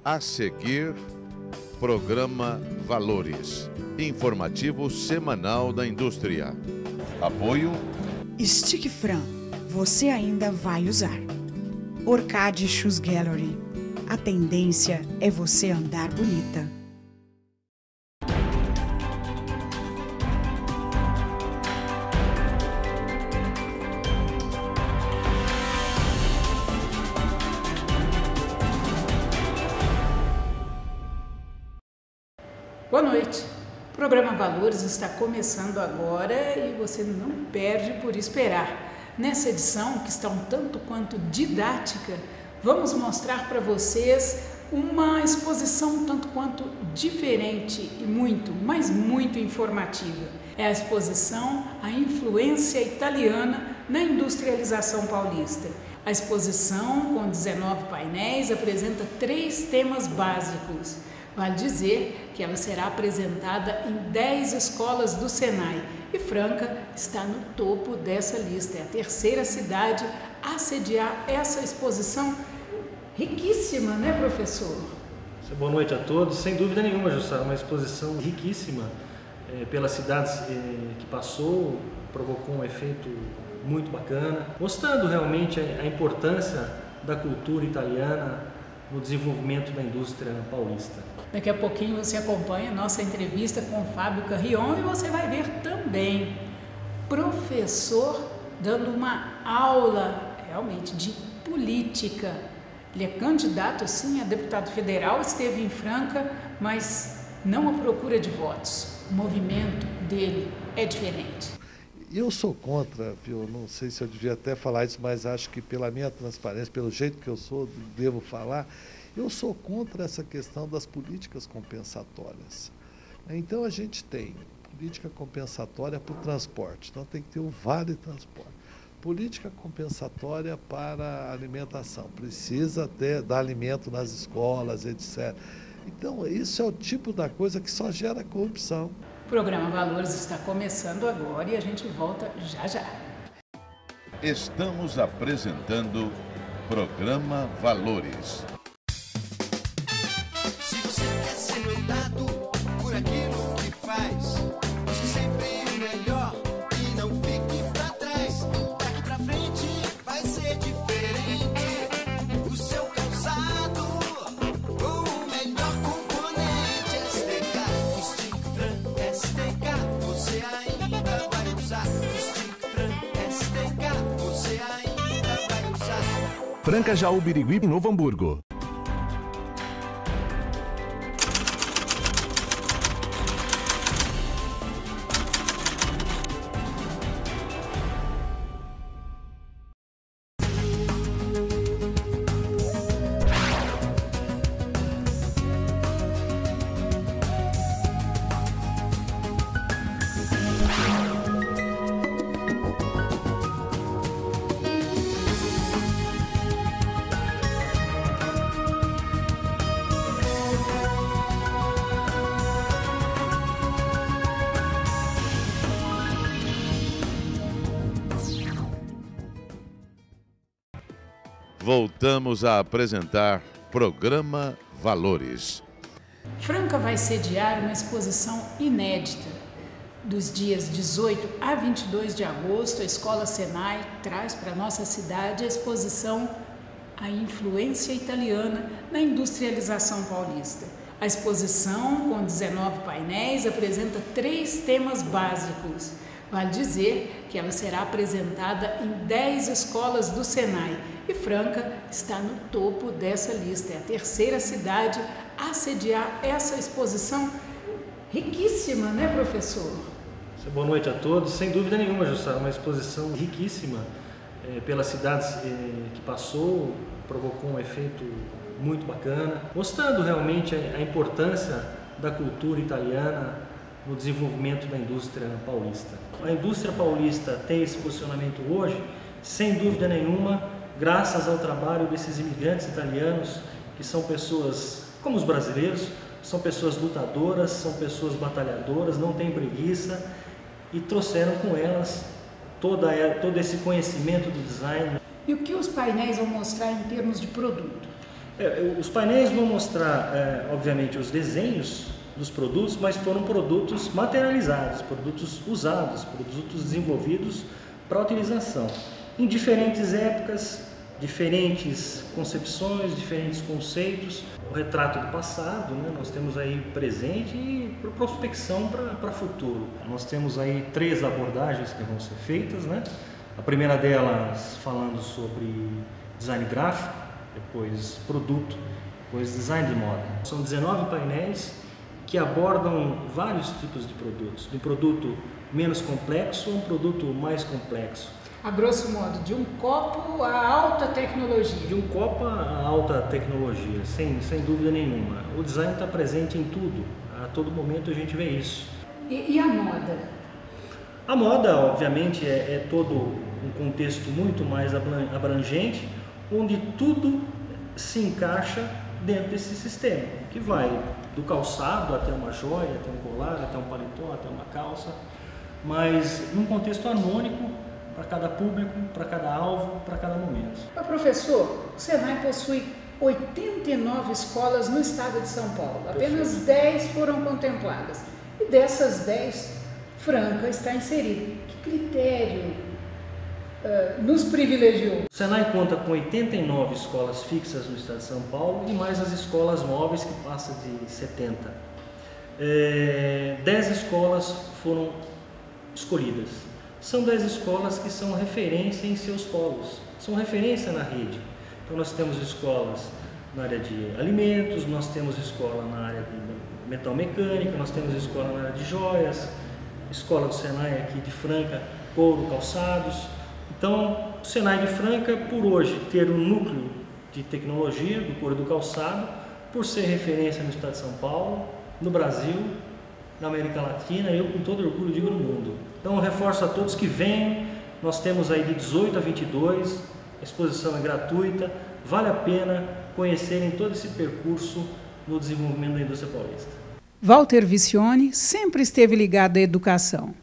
A seguir, programa Valores, informativo semanal da indústria. Apoio Stick Fran, você ainda vai usar. Orcade Shoes Gallery, a tendência é você andar bonita. Boa noite. O programa Valores está começando agora e você não perde por esperar. Nessa edição, que está um tanto quanto didática, vamos mostrar para vocês uma exposição um tanto quanto diferente e muito, mas muito informativa. É a exposição A Influência Italiana na Industrialização Paulista. A exposição, com 19 painéis, apresenta 3 temas básicos. Vale dizer que ela será apresentada em 10 escolas do Senai e Franca está no topo dessa lista. É a terceira cidade a sediar essa exposição riquíssima, né, professor? Boa noite a todos. Sem dúvida nenhuma, Jussara, uma exposição riquíssima pelas cidades que passou, provocou um efeito muito bacana, mostrando realmente a importância da cultura italiana no desenvolvimento da indústria paulista. Daqui a pouquinho você acompanha a nossa entrevista com o Fábio Carrion e você vai ver também professor dando uma aula realmente de política. Ele é candidato sim a deputado federal, esteve em Franca, mas não à procura de votos. O movimento dele é diferente. Eu sou contra, viu? Não sei se eu devia até falar isso, mas acho que pela minha transparência, pelo jeito que eu sou, devo falar, eu sou contra essa questão das políticas compensatórias. Então a gente tem política compensatória para o transporte, então tem que ter o vale transporte. Política compensatória para a alimentação, precisa até dar alimento nas escolas, etc. Então isso é o tipo da coisa que só gera corrupção. O programa Valores está começando agora e a gente volta já já. Estamos apresentando Programa Valores. Se você quer ser notado por aquilo que faz, busque sempre o melhor e não fique pra trás. Daqui pra frente vai ser diferente. O seu calçado, o melhor componente STK. Stick Fran STK, você ainda vai usar. Stick Fran STK, você ainda vai usar. Franca, Jaú, Birigui e Novo Hamburgo. Voltamos a apresentar Programa Valores. Franca vai sediar uma exposição inédita. Dos dias 18 a 22 de agosto, a Escola Senai traz para a nossa cidade a exposição A Influência Italiana na Industrialização Paulista. A exposição, com 19 painéis, apresenta 3 temas básicos. Vale dizer que ela será apresentada em 10 escolas do Senai e Franca está no topo dessa lista. É a terceira cidade a sediar essa exposição riquíssima, né, professor? Boa noite a todos. Sem dúvida nenhuma, Jussara, uma exposição riquíssima pelas cidades que passou, provocou um efeito muito bacana, mostrando realmente a importância da cultura italiana no desenvolvimento da indústria paulista. A indústria paulista tem esse posicionamento hoje, sem dúvida nenhuma, graças ao trabalho desses imigrantes italianos, que são pessoas como os brasileiros, são pessoas lutadoras, são pessoas batalhadoras, não têm preguiça e trouxeram com elas todo esse conhecimento do design. E o que os painéis vão mostrar em termos de produto? Os painéis vão mostrar, obviamente, os desenhos dos produtos, mas foram produtos materializados, produtos usados, produtos desenvolvidos para utilização. Em diferentes épocas, diferentes concepções, diferentes conceitos, o retrato do passado, né? Nós temos aí presente e prospecção para futuro. Nós temos aí 3 abordagens que vão ser feitas, né? A primeira delas falando sobre design gráfico, depois produto, depois design de moda. São 19 painéis que abordam vários tipos de produtos, de um produto menos complexo a um produto mais complexo. A grosso modo, de um copo à alta tecnologia. De um copo à alta tecnologia, sem dúvida nenhuma. O design está presente em tudo, a todo momento a gente vê isso. E a moda? A moda, obviamente, é todo um contexto muito mais abrangente, onde tudo se encaixa dentro desse sistema, que vai do calçado até uma joia, até um colar, até um paletó, até uma calça, mas num contexto harmônico para cada público, para cada alvo, para cada momento. Professor, o Senai possui 89 escolas no estado de São Paulo, apenas 10 foram contempladas, e dessas 10, Franca está inserida. Que critério nos privilegiou? O Senai conta com 89 escolas fixas no estado de São Paulo e mais as escolas móveis, que passa de 70. 10 escolas foram escolhidas. São 10 escolas que são referência em seus polos, são referência na rede. Então nós temos escolas na área de alimentos, nós temos escola na área de metal mecânica, nós temos escola na área de joias, escola do Senai aqui de Franca, couro, calçados. Então, o Senai de Franca, por hoje ter um núcleo de tecnologia do couro e do calçado, por ser referência no estado de São Paulo, no Brasil, na América Latina, eu com todo orgulho digo no mundo. Então, eu reforço a todos que venham, nós temos aí de 18 a 22, a exposição é gratuita, vale a pena conhecerem todo esse percurso no desenvolvimento da indústria paulista. Walter Vicione sempre esteve ligado à educação.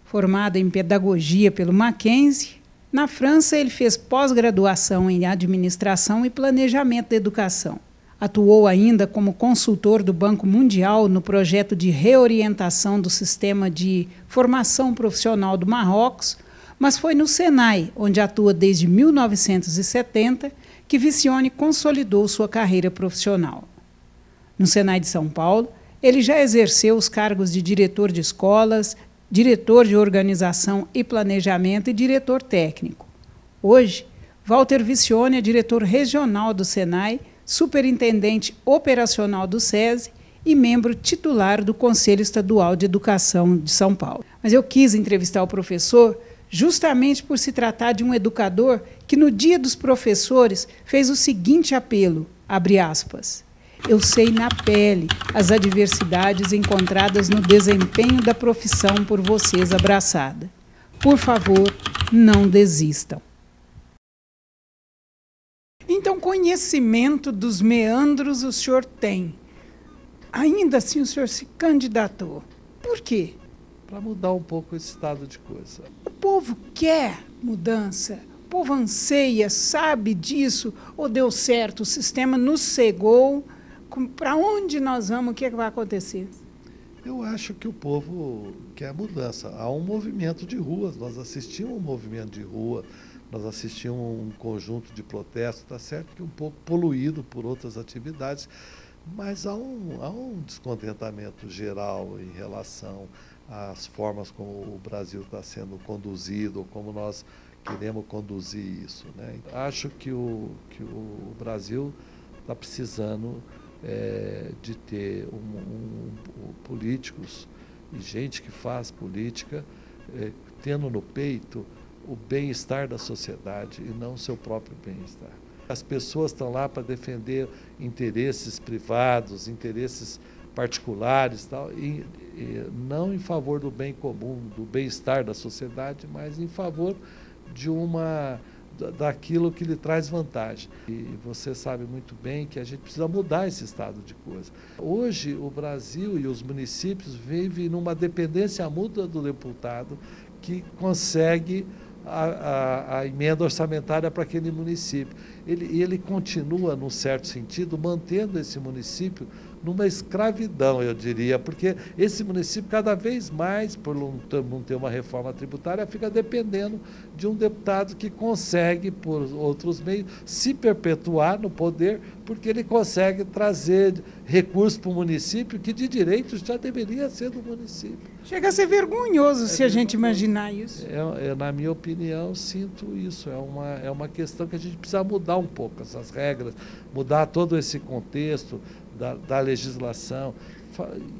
Formado em pedagogia pelo Mackenzie, na França ele fez pós-graduação em administração e planejamento da educação. Atuou ainda como consultor do Banco Mundial no projeto de reorientação do sistema de formação profissional do Marrocos, mas foi no Senai, onde atua desde 1970, que Vicione consolidou sua carreira profissional. No Senai de São Paulo, ele já exerceu os cargos de diretor de escolas, diretor de organização e planejamento e diretor técnico. Hoje, Walter Vicione é diretor regional do Senai, superintendente operacional do SESI e membro titular do Conselho Estadual de Educação de São Paulo. Mas eu quis entrevistar o professor justamente por se tratar de um educador que, no Dia dos Professores, fez o seguinte apelo, abre aspas, eu sei na pele as adversidades encontradas no desempenho da profissão por vocês abraçada. Por favor, não desistam. Então, conhecimento dos meandros o senhor tem. Ainda assim, o senhor se candidatou. Por quê? Para mudar um pouco esse estado de coisa. O povo quer mudança. O povo anseia, sabe disso. Ou deu certo, o sistema nos cegou. Para onde nós vamos? O que é que vai acontecer? Eu acho que o povo quer mudança. Há um movimento de ruas. Nós assistimos um movimento de rua. Nós assistimos um conjunto de protestos, está certo que um pouco poluído por outras atividades, mas há um descontentamento geral em relação às formas como o Brasil está sendo conduzido, ou como nós queremos conduzir isso, né? Acho que o Brasil está precisando de ter políticos e gente que faz política tendo no peito o bem-estar da sociedade e não o seu próprio bem-estar. As pessoas estão lá para defender interesses privados, interesses particulares, tal, e não em favor do bem comum, do bem-estar da sociedade, mas em favor de daquilo que lhe traz vantagem. E você sabe muito bem que a gente precisa mudar esse estado de coisa. Hoje, o Brasil e os municípios vivem numa dependência mútua do deputado que consegue a emenda orçamentária para aquele município. ele continua, num certo sentido, mantendo esse município numa escravidão, eu diria, porque esse município, cada vez mais, por não ter uma reforma tributária, fica dependendo de um deputado que consegue, por outros meios, se perpetuar no poder, porque ele consegue trazer recursos para o município que, de direito, já deveria ser do município. Chega a ser vergonhoso se a gente imaginar isso. Na minha opinião, sinto isso. É uma questão que a gente precisa mudar um pouco essas regras, mudar todo esse contexto da legislação,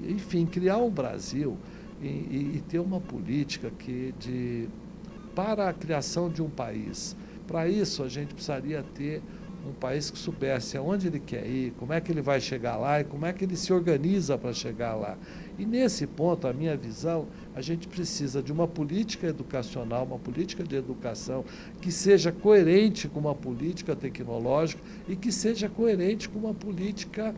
enfim, criar um Brasil e ter uma política para a criação de um país. Para isso, a gente precisaria ter um país que soubesse aonde ele quer ir, como é que ele vai chegar lá e como é que ele se organiza para chegar lá. E nesse ponto, a minha visão, a gente precisa de uma política educacional, uma política de educação que seja coerente com uma política tecnológica e que seja coerente com uma política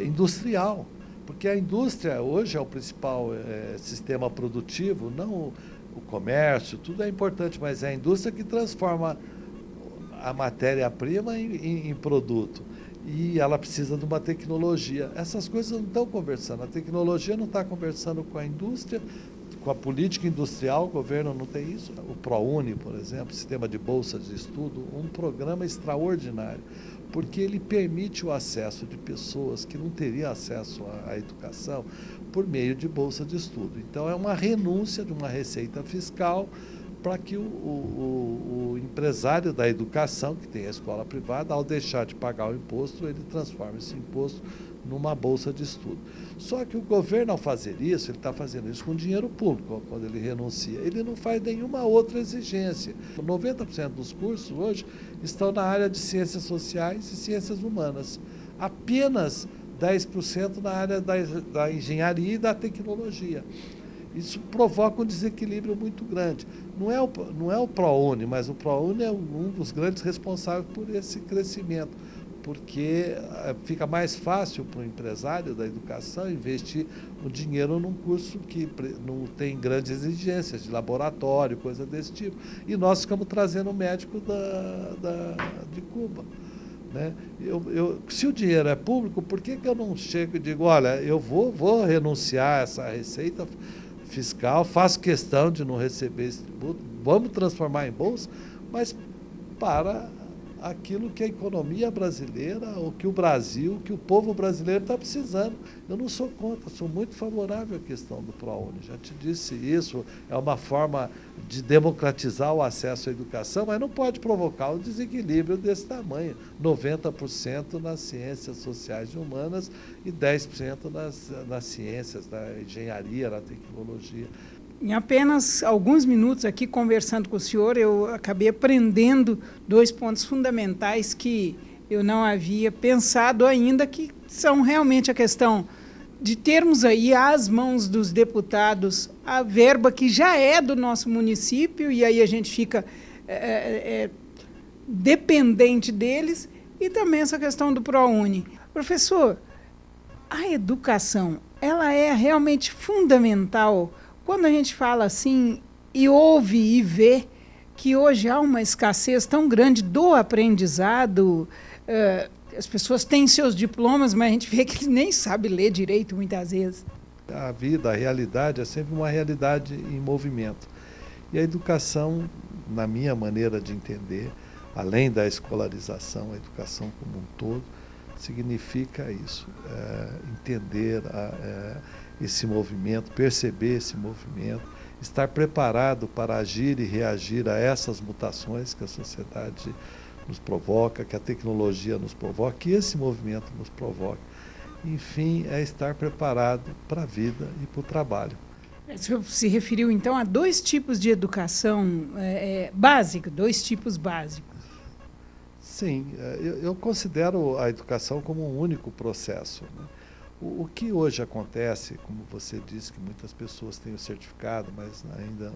industrial. Porque a indústria hoje é o principal sistema produtivo, não o comércio, tudo é importante, mas é a indústria que transforma a matéria-prima em produto. E ela precisa de uma tecnologia. Essas coisas não estão conversando. A tecnologia não está conversando com a indústria, com a política industrial. O governo não tem isso. O ProUni, por exemplo, sistema de bolsas de estudo, um programa extraordinário, porque ele permite o acesso de pessoas que não teriam acesso à educação por meio de bolsa de estudo. Então, é uma renúncia de uma receita fiscal para que o empresário da educação, que tem a escola privada, ao deixar de pagar o imposto, ele transforma esse imposto numa bolsa de estudo. Só que o governo, ao fazer isso, ele está fazendo isso com dinheiro público, quando ele renuncia. Ele não faz nenhuma outra exigência. 90% dos cursos hoje estão na área de ciências sociais e ciências humanas. Apenas 10% na área da engenharia e da tecnologia. Isso provoca um desequilíbrio muito grande. Não é o ProUni, mas o ProUni é um dos grandes responsáveis por esse crescimento, porque fica mais fácil para o empresário da educação investir o dinheiro num curso que não tem grandes exigências de laboratório, coisa desse tipo. E nós ficamos trazendo o médico de Cuba. Né? Se o dinheiro é público, por que eu não chego e digo, olha, eu vou renunciar a essa receita fiscal, faço questão de não receber esse tributo, vamos transformar em bolsa, mas para aquilo que a economia brasileira, o que o Brasil, que o povo brasileiro está precisando. Eu não sou contra, sou muito favorável à questão do ProUni. Já te disse isso, é uma forma de democratizar o acesso à educação, mas não pode provocar um desequilíbrio desse tamanho. 90% nas ciências sociais e humanas e 10% nas ciências, na engenharia, na tecnologia. Em apenas alguns minutos aqui, conversando com o senhor, eu acabei aprendendo 2 pontos fundamentais que eu não havia pensado ainda, que são realmente a questão de termos aí às mãos dos deputados a verba que já é do nosso município, e aí a gente fica dependente deles, e também essa questão do ProUni. Professor, a educação, ela é realmente fundamental. Quando a gente fala assim e ouve e vê que hoje há uma escassez tão grande do aprendizado, as pessoas têm seus diplomas, mas a gente vê que eles nem sabem ler direito muitas vezes. A vida, a realidade é sempre uma realidade em movimento. E a educação, na minha maneira de entender, além da escolarização, a educação como um todo, significa isso, entender esse movimento, perceber esse movimento, estar preparado para agir e reagir a essas mutações que a sociedade nos provoca, que a tecnologia nos provoca, que esse movimento nos provoca. Enfim, é estar preparado para a vida e para o trabalho. O senhor se referiu, então, a 2 tipos de educação básica, 2 tipos básicos. Sim, eu considero a educação como um único processo, né? O que hoje acontece, como você disse, que muitas pessoas têm o certificado, mas ainda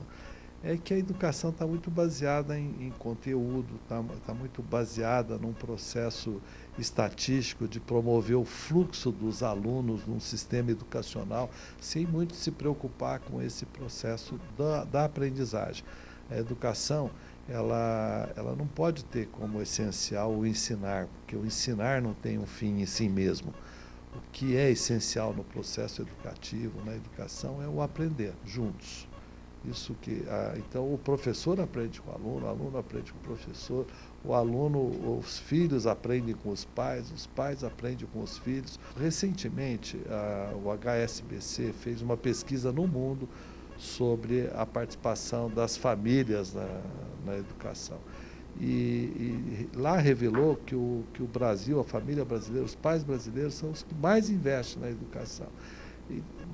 é que a educação está muito baseada em conteúdo, está muito baseada num processo estatístico de promover o fluxo dos alunos num sistema educacional, sem muito se preocupar com esse processo da aprendizagem. A educação, ela não pode ter como essencial o ensinar, porque o ensinar não tem um fim em si mesmo. O que é essencial no processo educativo, na educação, é o aprender juntos. Então, o professor aprende com o aluno aprende com o professor, os filhos aprendem com os pais aprendem com os filhos. Recentemente, o HSBC fez uma pesquisa no mundo sobre a participação das famílias na educação. E lá revelou que o Brasil, a família brasileira, os pais brasileiros são os que mais investem na educação.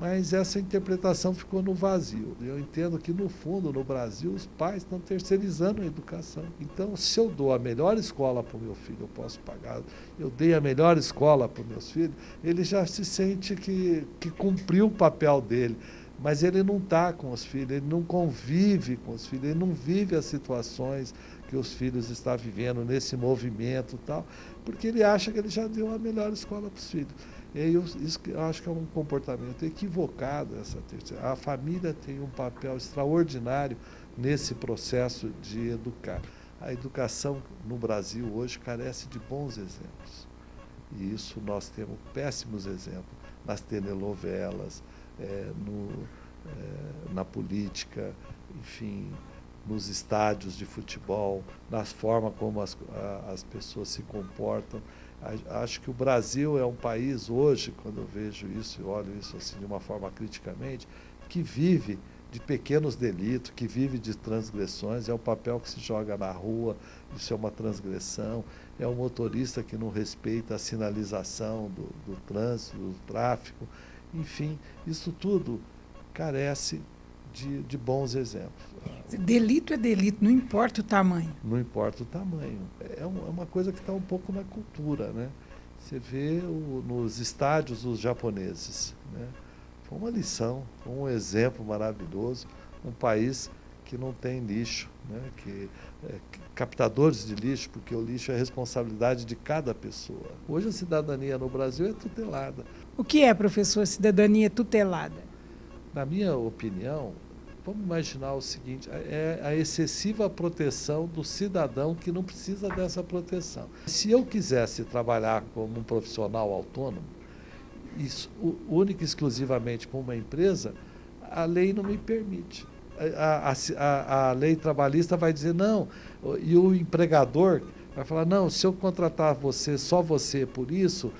Mas essa interpretação ficou no vazio. Eu entendo que, no fundo, no Brasil, os pais estão terceirizando a educação. Então, se eu dou a melhor escola para o meu filho, eu posso pagar, eu dei a melhor escola para os meus filhos, ele já se sente que cumpriu o papel dele. Mas ele não está com os filhos, ele não convive com os filhos, ele não vive as situações que os filhos estão vivendo nesse movimento e tal, porque ele acha que ele já deu a melhor escola para os filhos. E isso eu acho que é um comportamento equivocado. A família tem um papel extraordinário nesse processo de educar. A educação no Brasil hoje carece de bons exemplos. E isso nós temos péssimos exemplos nas telenovelas, na política, enfim, nos estádios de futebol, na forma como as pessoas se comportam. Acho que o Brasil é um país hoje, quando eu vejo isso e olho isso assim de uma forma criticamente, que vive de pequenos delitos, que vive de transgressões. É um papel que se joga na rua, isso é uma transgressão. É um motorista que não respeita a sinalização do trânsito, do tráfego. Enfim, isso tudo carece de bons exemplos. Delito é delito, não importa o tamanho. Não importa o tamanho. É uma coisa que está um pouco na cultura, né? Você vê nos estádios os japoneses, né? Foi uma lição, foi um exemplo maravilhoso. Um país que não tem lixo, né? Captadores de lixo, porque o lixo é responsabilidade de cada pessoa. Hoje a cidadania no Brasil é tutelada. O que é, professor, cidadania tutelada? Na minha opinião, vamos imaginar o seguinte: é a excessiva proteção do cidadão que não precisa dessa proteção. Se eu quisesse trabalhar como um profissional autônomo, única e exclusivamente para uma empresa, a lei não me permite. A lei trabalhista vai dizer não, e o empregador vai falar, não, se eu contratar você, só você por isso,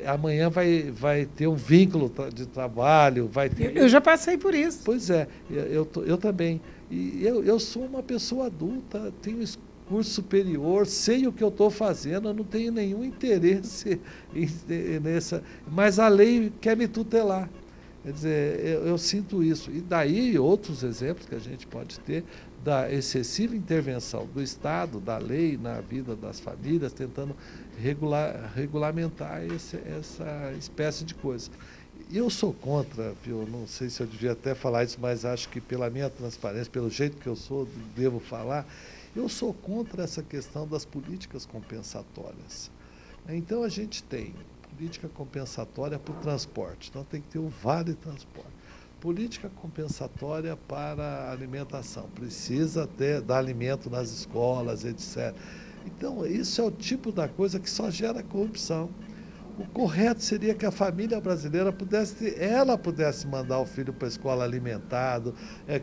amanhã vai ter um vínculo de trabalho, vai ter... Eu já passei por isso. Pois é, eu também. E eu sou uma pessoa adulta, tenho curso superior, sei o que eu estou fazendo, eu não tenho nenhum interesse nessa... Mas a lei quer me tutelar. Quer dizer, eu sinto isso. E daí outros exemplos que a gente pode ter da excessiva intervenção do Estado, da lei na vida das famílias, tentando regulamentar essa espécie de coisa. Eu sou contra, viu? Não sei se eu devia até falar isso, mas acho que pela minha transparência, pelo jeito que eu sou, devo falar, eu sou contra essa questão das políticas compensatórias. Então a gente tem política compensatória para o transporte, então tem que ter o vale transporte. Política compensatória para a alimentação, precisa dar alimento nas escolas, etc. Então, isso é o tipo da coisa que só gera corrupção. O correto seria que a família brasileira pudesse mandar o filho para a escola alimentado,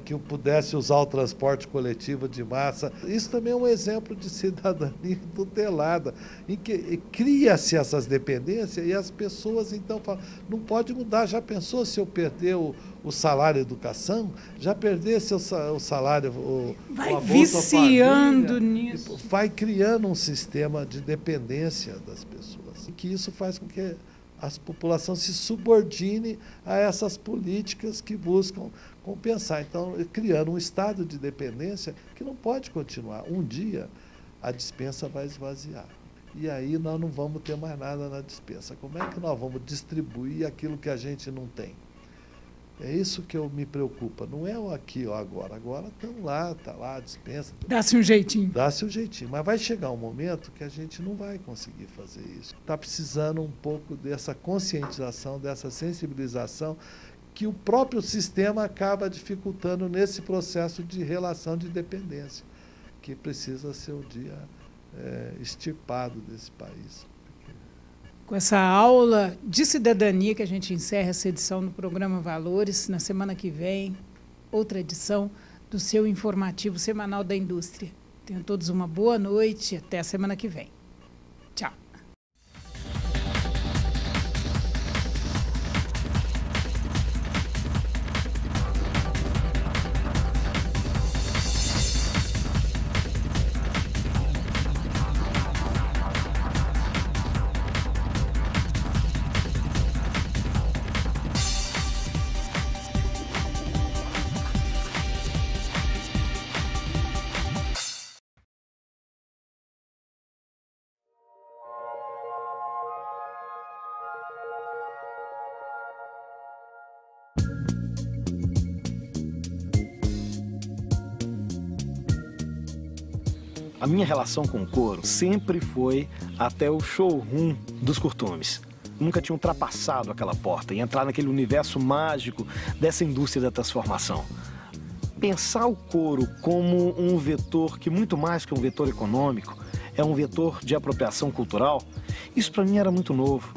que pudesse usar o transporte coletivo de massa. Isso também é um exemplo de cidadania tutelada, em que cria-se essas dependências e as pessoas então falam, não pode mudar. Já pensou se eu perder o salário educação? Já perdesse o salário... Vai viciando nisso. Vai criando um sistema de dependência das pessoas. E que isso faz com que a população se subordine a essas políticas que buscam compensar. Então, criando um estado de dependência que não pode continuar. Um dia, a despensa vai esvaziar. E aí nós não vamos ter mais nada na despensa. Como é que nós vamos distribuir aquilo que a gente não tem? É isso que me preocupa. Não é o aqui, ó, agora. Agora estão lá, está lá a dispensa. Dá-se um jeitinho. Dá-se um jeitinho. Mas vai chegar um momento que a gente não vai conseguir fazer isso. Está precisando um pouco dessa conscientização, dessa sensibilização, que o próprio sistema acaba dificultando nesse processo de relação de dependência. que precisa ser um dia extirpado desse país. Com essa aula de cidadania que a gente encerra essa edição do programa Valores, na semana que vem, outra edição do seu informativo semanal da indústria. Tenham todos uma boa noite e até a semana que vem. Tchau. A minha relação com o couro sempre foi até o showroom dos Curtumes. Nunca tinha ultrapassado aquela porta e entrar naquele universo mágico dessa indústria da transformação. Pensar o couro como um vetor que, muito mais que um vetor econômico, é um vetor de apropriação cultural, isso para mim era muito novo.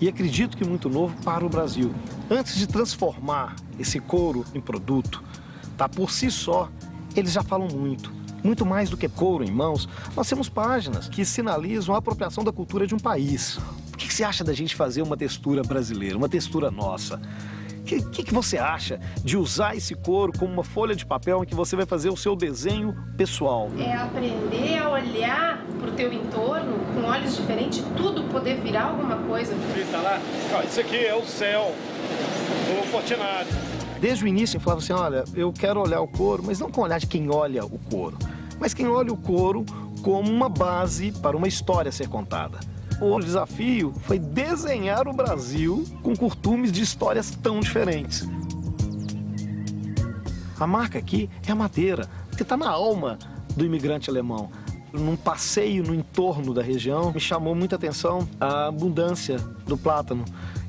E acredito que muito novo para o Brasil. Antes de transformar esse couro em produto, tá, por si só, eles já falam muito. Muito mais do que couro em mãos, nós temos páginas que sinalizam a apropriação da cultura de um país. O que você acha da gente fazer uma textura brasileira, uma textura nossa? O que você acha de usar esse couro como uma folha de papel em que você vai fazer o seu desenho pessoal? É aprender a olhar para o teu entorno com olhos diferentes, tudo poder virar alguma coisa. Tá lá, ó, isso aqui é o céu do Portinari. Desde o início eu falava assim, olha, eu quero olhar o couro, mas não com o olhar de quem olha o couro, mas quem olha o couro como uma base para uma história a ser contada. O desafio foi desenhar o Brasil com curtumes de histórias tão diferentes. A marca aqui é a madeira, que está na alma do imigrante alemão. Num passeio no entorno da região, me chamou muita atenção a abundância do plátano.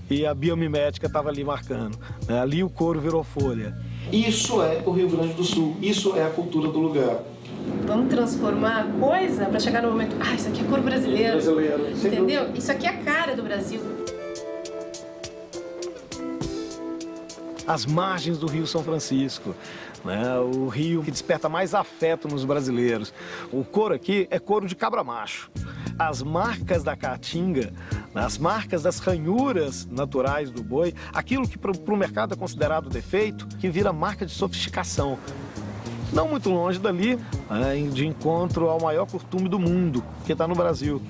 E a biomimética estava ali marcando. Né? Ali o couro virou folha. Isso é o Rio Grande do Sul. Isso é a cultura do lugar. Vamos transformar a coisa para chegar no momento... Ah, isso aqui é couro brasileiro. Brasileiro. Entendeu? Isso aqui é a cara do Brasil. As margens do Rio São Francisco. Né? O rio que desperta mais afeto nos brasileiros. O couro aqui é couro de cabra macho. As marcas da caatinga, as marcas das ranhuras naturais do boi, aquilo que para o mercado é considerado defeito, que vira marca de sofisticação. Não muito longe dali, de encontro ao maior curtume do mundo, que está no Brasil.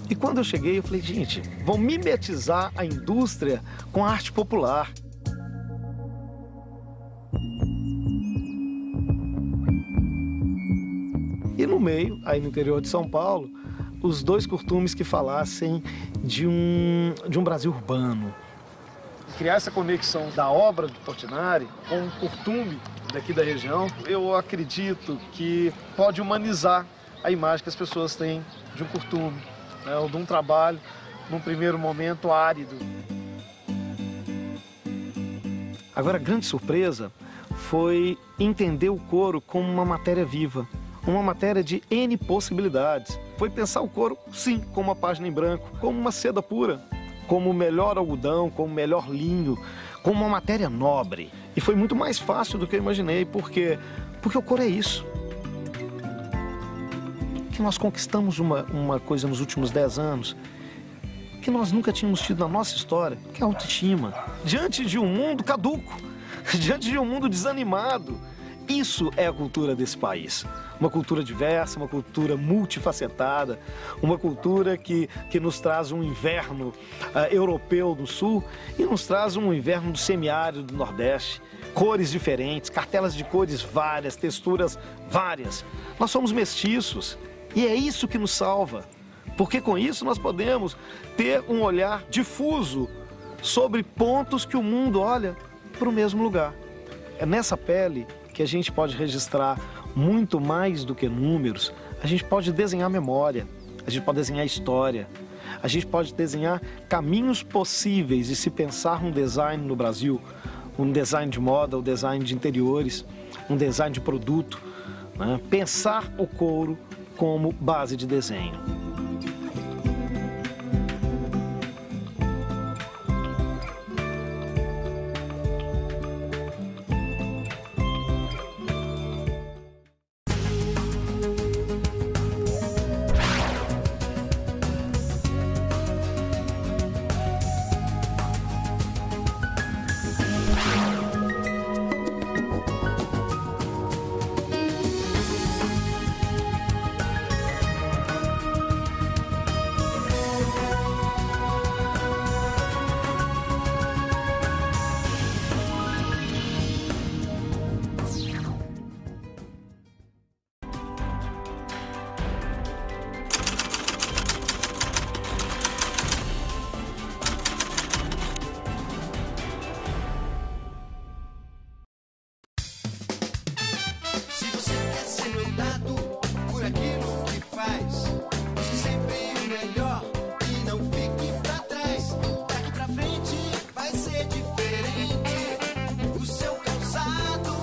E quando eu cheguei, eu falei, gente, vão mimetizar a indústria com a arte popular. E no meio, aí no interior de São Paulo, os dois curtumes que falassem de um Brasil urbano. Criar essa conexão da obra do Portinari com o curtume daqui da região, eu acredito que pode humanizar a imagem que as pessoas têm de um curtume, né, ou de um trabalho, num primeiro momento, árido. Agora, a grande surpresa foi entender o couro como uma matéria viva. Uma matéria de N possibilidades. Foi pensar o couro, sim, como uma página em branco, como uma seda pura, como o melhor algodão, como o melhor linho, como uma matéria nobre. E foi muito mais fácil do que eu imaginei, porque o couro é isso. Que nós conquistamos uma coisa nos últimos 10 anos que nós nunca tínhamos tido na nossa história, que é a autoestima. Diante de um mundo caduco, diante de um mundo desanimado, isso é a cultura desse país. Uma cultura diversa, uma cultura multifacetada, uma cultura que nos traz um inverno europeu do sul e nos traz um inverno do semiárido do Nordeste. Cores diferentes, cartelas de cores várias, texturas várias. Nós somos mestiços e é isso que nos salva. Porque com isso nós podemos ter um olhar difuso sobre pontos que o mundo olha para o mesmo lugar. É nessa pele que a gente pode registrar muito mais do que números. A gente pode desenhar memória, a gente pode desenhar história, a gente pode desenhar caminhos possíveis de se pensar um design no Brasil, um design de moda, um design de interiores, um design de produto, né? Pensar o couro como base de desenho. Se você quer ser notado por aquilo que faz, busque sempre o melhor e não fique pra trás. Daqui pra frente vai ser diferente. O seu calçado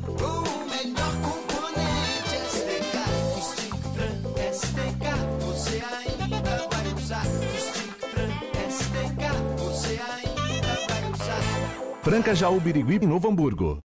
com o melhor componente STK. O Stick Fran STK você ainda vai usar. O Stick Fran STK você ainda vai usar. Franca Jaú Birigui, em Novo Hamburgo.